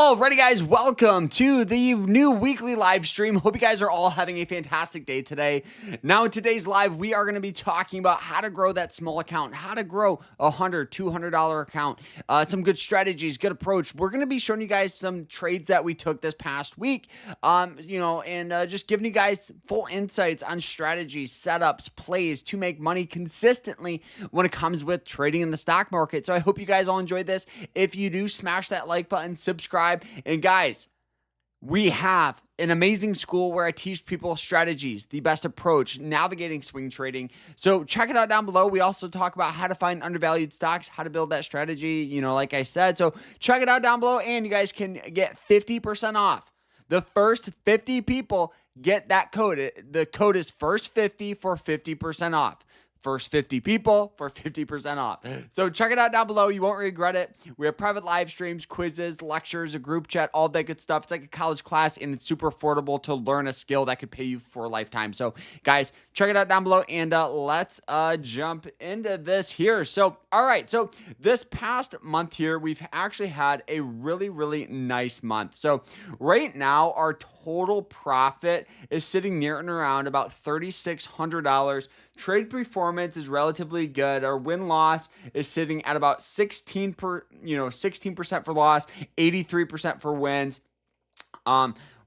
Alrighty, guys, welcome to the new weekly live stream. Hope you guys are all having a fantastic day today. Now, in today's live, we are going to be talking about how to grow that small account, how to grow a $100, $200 account, some good strategies, good approach. We're going to be showing you guys some trades that we took this past week, and just giving you guys full insights on strategies, setups, plays to make money consistently when it comes with trading in the stock market. So I hope you guys all enjoyed this. If you do, smash that like button, subscribe. And guys, we have an amazing school where I teach people strategies, the best approach, navigating swing trading. So check it out down below. We also talk about how to find undervalued stocks, how to build that strategy, like I said. So check it out down below, and you guys can get 50% off. The first 50 people get that code. The code is first50 for 50% off. First 50 people for 50% off. So check it out down below. You won't regret it. We have private live streams, quizzes, lectures, a group chat, all that good stuff. It's like a college class, and it's super affordable to learn a skill that could pay you for a lifetime. So guys, check it out down below, and let's jump into this here. So, all right. So this past month here, we've actually had a really, really nice month. So right now, our total profit is sitting near and around about $3,600. Trade performance is relatively good. Our win-loss is sitting at about 16% for loss, 83% for wins.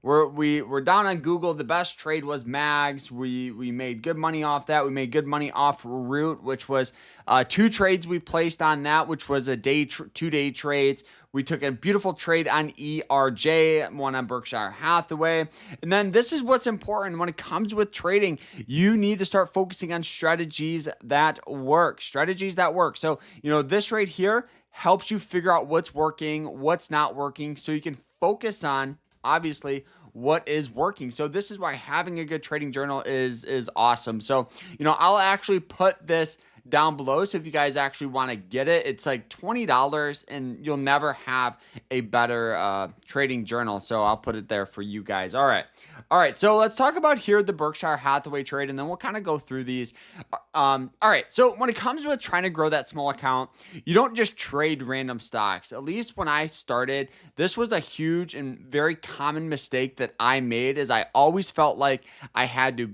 We're down on Google. The best trade was Mags. We made good money off that. We made good money off Root, which was 2 trades we placed on that, which was a 2-day trades. We took a beautiful trade on ERJ, one on Berkshire Hathaway. And then this is what's important when it comes with trading. You need to start focusing on strategies that work. Strategies that work. So, this right here helps you figure out what's working, what's not working, so you can focus on, obviously, what is working. So this is why having a good trading journal is awesome. So, I'll actually put this down below. So if you guys actually want to get it, it's like $20 and you'll never have a better trading journal. So I'll put it there for you guys. All right. So let's talk about here the Berkshire Hathaway trade, and then we'll kind of go through these. All right. So when it comes with trying to grow that small account, you don't just trade random stocks. At least when I started, this was a huge and very common mistake that I made, is I always felt like I had to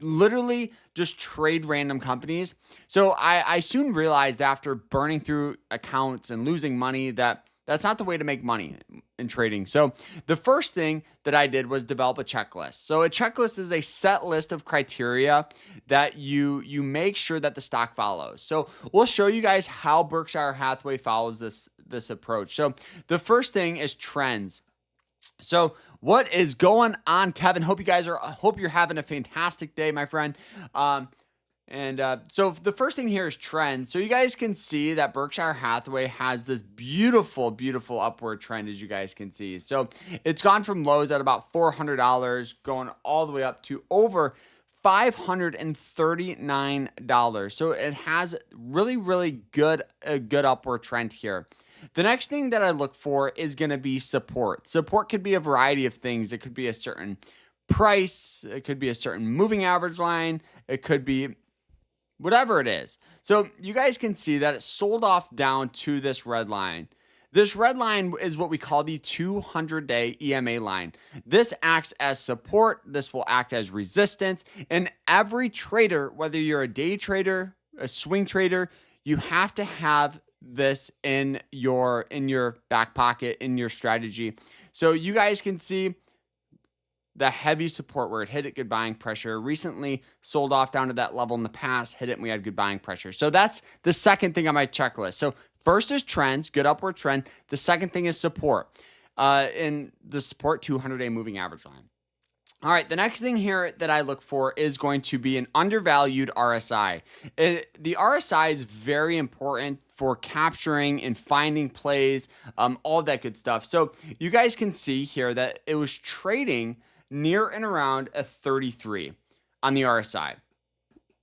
literally just trade random companies. So I soon realized, after burning through accounts and losing money, that that's not the way to make money in trading. So the first thing that I did was develop a checklist. So a checklist is a set list of criteria that you make sure that the stock follows. So we'll show you guys how Berkshire Hathaway follows this approach. So the first thing is trends. So what is going on, Kevin? Hope you're having a fantastic day, my friend. So the first thing here is trends. So you guys can see that Berkshire Hathaway has this beautiful, beautiful upward trend, as you guys can see. So it's gone from lows at about $400, going all the way up to over $539. So it has really, really a good upward trend here. The next thing that I look for is going to be support. Support could be a variety of things. It could be a certain price. It could be a certain moving average line. It could be whatever it is. So you guys can see that it sold off down to this red line. This red line is what we call the 200-day EMA line. This acts as support. This will act as resistance. And every trader, whether you're a day trader, a swing trader, you have to have this in your back pocket, in your strategy. So you guys can see the heavy support where it hit it, good buying pressure. Recently sold off down to that level in the past, hit it, and we had good buying pressure. So that's the second thing on my checklist. So first is trends, good upward trend. The second thing is support. In the support, 200-day moving average line. All right, the next thing here that I look for is going to be an undervalued RSI. The RSI is very important for capturing and finding plays, all that good stuff. So you guys can see here that it was trading near and around a 33 on the RSI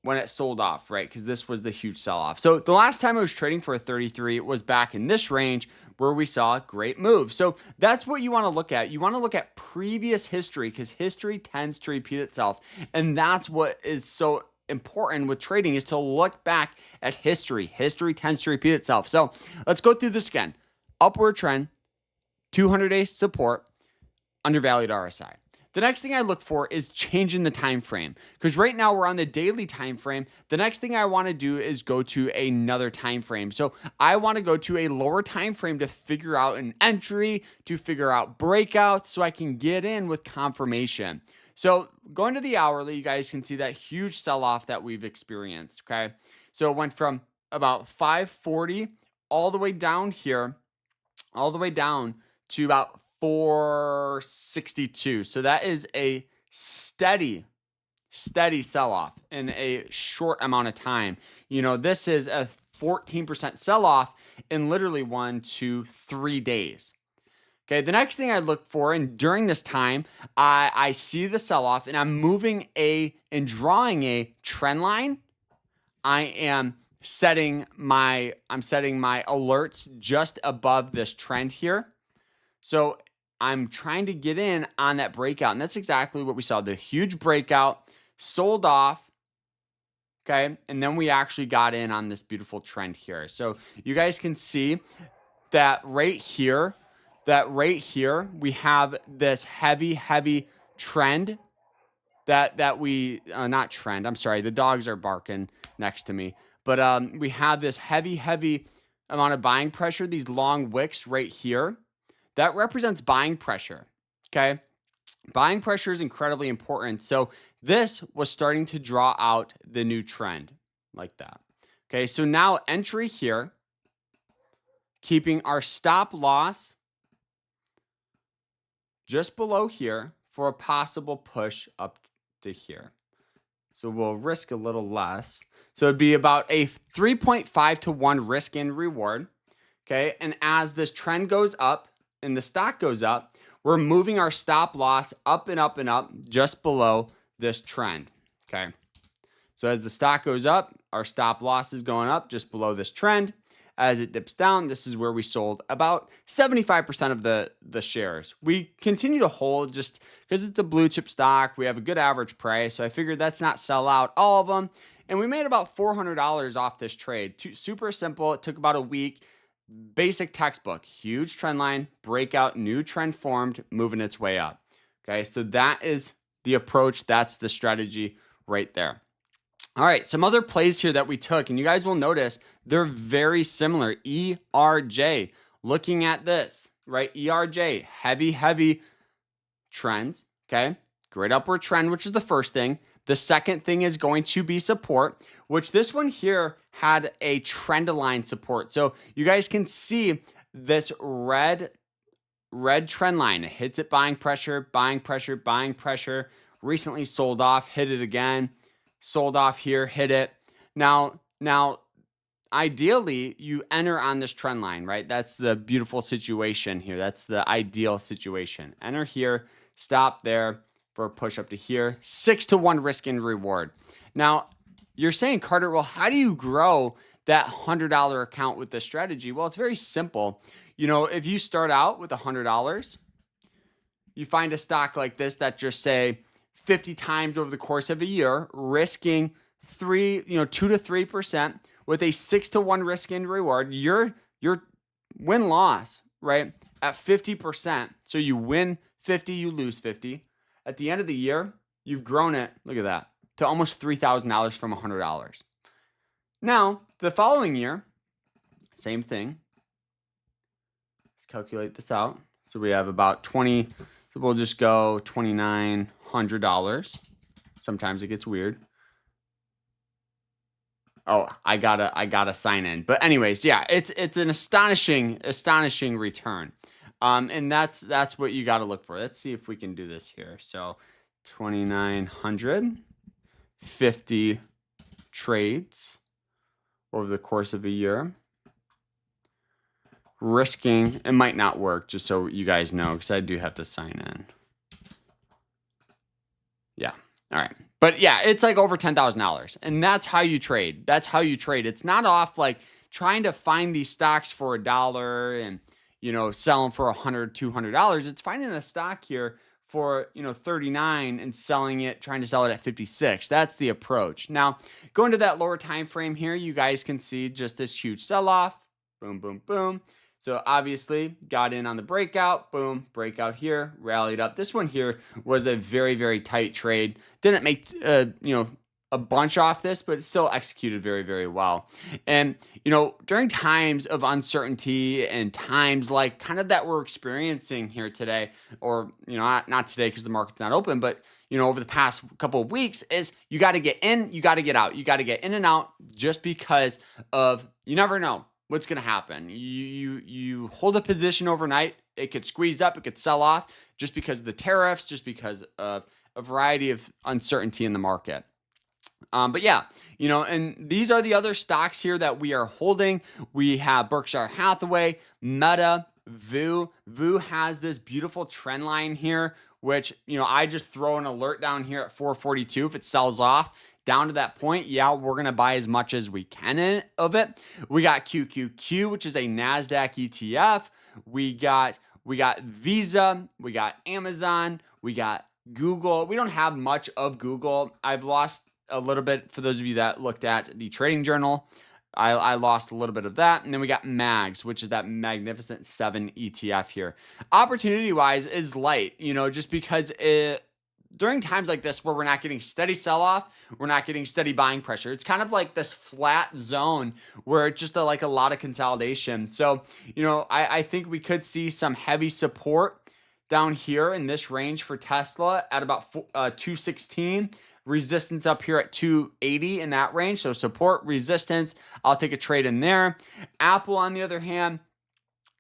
when it sold off, right? Because this was the huge sell-off. So the last time it was trading for a 33 was back in this range where we saw a great move. So that's what you want to look at. You want to look at previous history, because history tends to repeat itself. And that's what is so important with trading, is to look back at history. History tends to repeat itself. So let's go through this again. Upward trend, 200-day support, undervalued RSI. The next thing I look for is changing the time frame, because right now we're on the daily time frame. The next thing I want to do is go to another time frame. So I want to go to a lower time frame to figure out an entry, to figure out breakouts, so I can get in with confirmation. So going to the hourly, you guys can see that huge sell-off that we've experienced, okay? So it went from about 540 all the way down here, all the way down to about 462. So that is a steady sell-off in a short amount of time. You know, this is a 14% sell-off in literally 1 to 3 days. Okay, the next thing I look for, and during this time, I see the sell-off and I'm moving and drawing a trend line. I am setting my alerts just above this trend here. So I'm trying to get in on that breakout, and that's exactly what we saw. The huge breakout, sold off, okay? And then we actually got in on this beautiful trend here. So you guys can see that right here, we have this heavy trend that we, not trend, I'm sorry, the dogs are barking next to me. But we have this heavy amount of buying pressure, these long wicks right here. That represents buying pressure, okay? Buying pressure is incredibly important. So this was starting to draw out the new trend like that. Okay, so now entry here, keeping our stop loss just below here for a possible push up to here. So we'll risk a little less. So it'd be about a 3.5 to 1 risk and reward. Okay, and as this trend goes up and the stock goes up, we're moving our stop loss up and up and up just below this trend. Okay, so as the stock goes up, our stop loss is going up just below this trend. As it dips down, this is where we sold about 75% of the shares. We continue to hold just because it's a blue chip stock. We have a good average price, so I figured let's not sell out all of them. And we made about $400 off this trade. Super simple. It took about a week. Basic textbook. Huge trend line, breakout, new trend formed, moving its way up. Okay, so that is the approach. That's the strategy right there. All right, some other plays here that we took, and you guys will notice they're very similar. ERJ, looking at this, right? ERJ, heavy trends, okay? Great upward trend, which is the first thing. The second thing is going to be support, which this one here had a trend line support. So you guys can see this red trend line. It hits it, buying pressure, recently sold off, hit it again. Sold off here, hit it. Now, ideally, you enter on this trend line, right? That's the beautiful situation here. That's the ideal situation. Enter here, stop there for a push up to here. 6 to 1 risk and reward. Now, you're saying, Carter, well, how do you grow that $100 account with this strategy? Well, it's very simple. You know, if you start out with $100, you find a stock like this that just say 50 times over the course of a year, risking 2 to 3% with a 6 to 1 risk and reward. Your win-loss, right, at 50%. So you win 50, you lose 50. At the end of the year, you've grown it, look at that, to almost $3,000 from $100. Now, the following year, same thing. Let's calculate this out. So we have about 20, so we'll just go $2,900. Sometimes it gets weird. Oh, I gotta sign in. But anyways, yeah, it's an astonishing return. And that's what you gotta look for. Let's see if we can do this here. So 2,950 trades over the course of a year. Risking, it might not work, just so you guys know, because I do have to sign in. Yeah. All right. But yeah, it's like over $10,000. And that's how you trade. It's not off like trying to find these stocks for $1 and, sell them for $100, $200. It's finding a stock here for, $39 and trying to sell it at $56. That's the approach. Now, going to that lower time frame here, you guys can see just this huge sell-off. Boom, boom, boom. So obviously got in on the breakout, boom, breakout here, rallied up. This one here was a very, very tight trade. Didn't make, a bunch off this, but it still executed very, very well. And, during times of uncertainty and times like kind of that we're experiencing here today, or, not today because the market's not open, but, over the past couple of weeks, is you got to get in, you got to get out. You got to get in and out just because of, you never know what's going to happen. You hold a position overnight, it could squeeze up, it could sell off just because of the tariffs, just because of a variety of uncertainty in the market. But yeah, and these are the other stocks here that we are holding. We have Berkshire Hathaway, Meta, VU. VU has this beautiful trend line here, which, I just throw an alert down here at 442. If it sells off down to that point, yeah, we're going to buy as much as we can of it. We got QQQ, which is a NASDAQ ETF. We got Visa, we got Amazon, we got Google. We don't have much of Google. I've lost a little bit for those of you that looked at the trading journal. I lost a little bit of that. And then we got MAGS, which is that Magnificent 7 ETF here. Opportunity wise is light, just because during times like this where we're not getting steady sell off, we're not getting steady buying pressure. It's kind of like this flat zone where it's just like a lot of consolidation. So, I think we could see some heavy support down here in this range for Tesla at about 216. Resistance up here at 280 in that range. So support, resistance, I'll take a trade in there. Apple, on the other hand,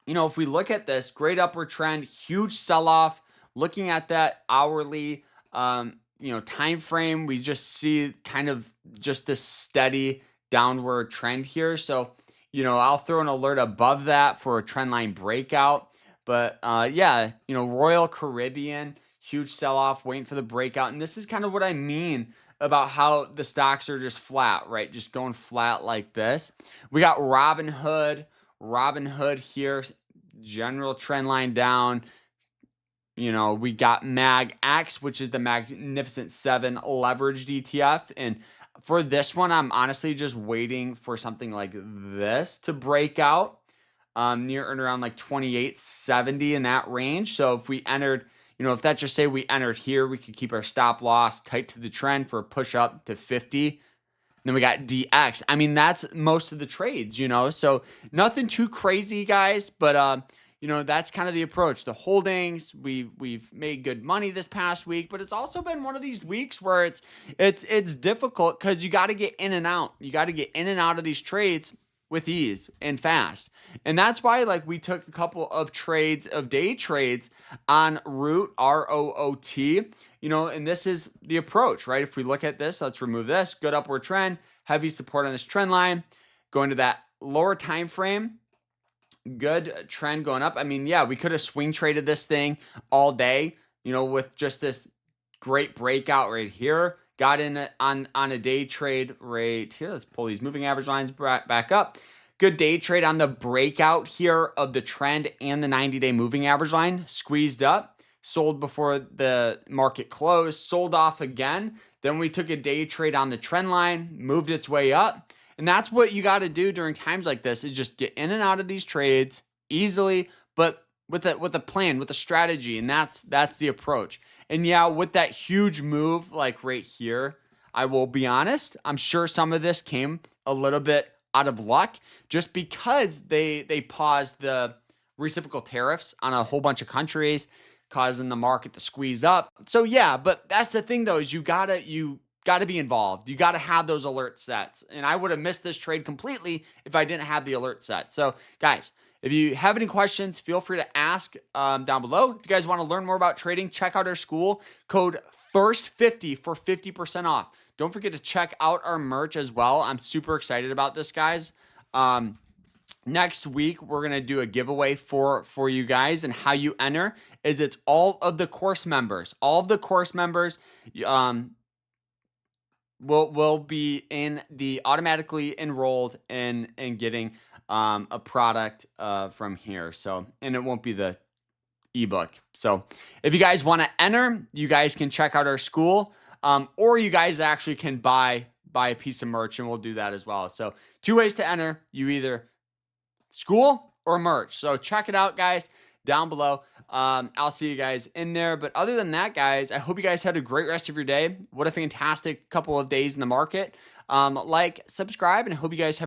if we look at this, great upward trend, huge sell-off. Looking at that hourly, time frame, we just see kind of just this steady downward trend here. So, I'll throw an alert above that for a trend line breakout. But Royal Caribbean, huge sell-off, waiting for the breakout. And this is kind of what I mean about how the stocks are just flat, right? Just going flat like this. We got Robinhood here, general trend line down. We got MAGX, which is the Magnificent 7 leveraged ETF. And for this one, I'm honestly just waiting for something like this to break out near and around like 28.70 in that range. So if we entered, if that just say we entered here, we could keep our stop loss tight to the trend for a push up to 50. And then we got DX. I mean, that's most of the trades, so nothing too crazy, guys, but that's kind of the approach. The holdings, we've made good money this past week, but it's also been one of these weeks where it's difficult because you got to get in and out. You got to get in and out of these trades with ease and fast. And that's why we took a couple of day trades on Root, ROOT, and this is the approach, right? If we look at this, let's remove this, good upward trend, heavy support on this trend line, going to that lower time frame, good trend going up. I mean, yeah, we could have swing traded this thing all day, with just this great breakout right here. Got in on a day trade right here. Let's pull these moving average lines back up. Good day trade on the breakout here of the trend and the 90-day moving average line. Squeezed up, sold before the market closed, sold off again. Then we took a day trade on the trend line, moved its way up. And that's what you got to do during times like this, is just get in and out of these trades easily, but with a plan, with a strategy. And that's the approach. And yeah, with that huge move, like right here, I will be honest, I'm sure some of this came a little bit out of luck, just because they paused the reciprocal tariffs on a whole bunch of countries, causing the market to squeeze up. So yeah, but that's the thing though, is you gotta be involved. You gotta have those alert sets. And I would have missed this trade completely if I didn't have the alert set. So guys, if you have any questions, feel free to ask down below. If you guys want to learn more about trading, check out our school. Code FIRST50 for 50% off. Don't forget to check out our merch as well. I'm super excited about this, guys. Next week, we're going to do a giveaway for you guys. And how you enter is it's all of the course members. All of the course members will be automatically enrolled in getting a product from here. So, and it won't be the ebook. So if you guys want to enter, you guys can check out our school, or you guys actually can buy a piece of merch, and we'll do that as well. So 2 ways to enter: you either school or or merch. So check it out, guys, down below. I'll see you guys in there. But other than that, guys, I hope you guys had a great rest of your day. What a fantastic couple of days in the market. Like, subscribe, and I hope you guys have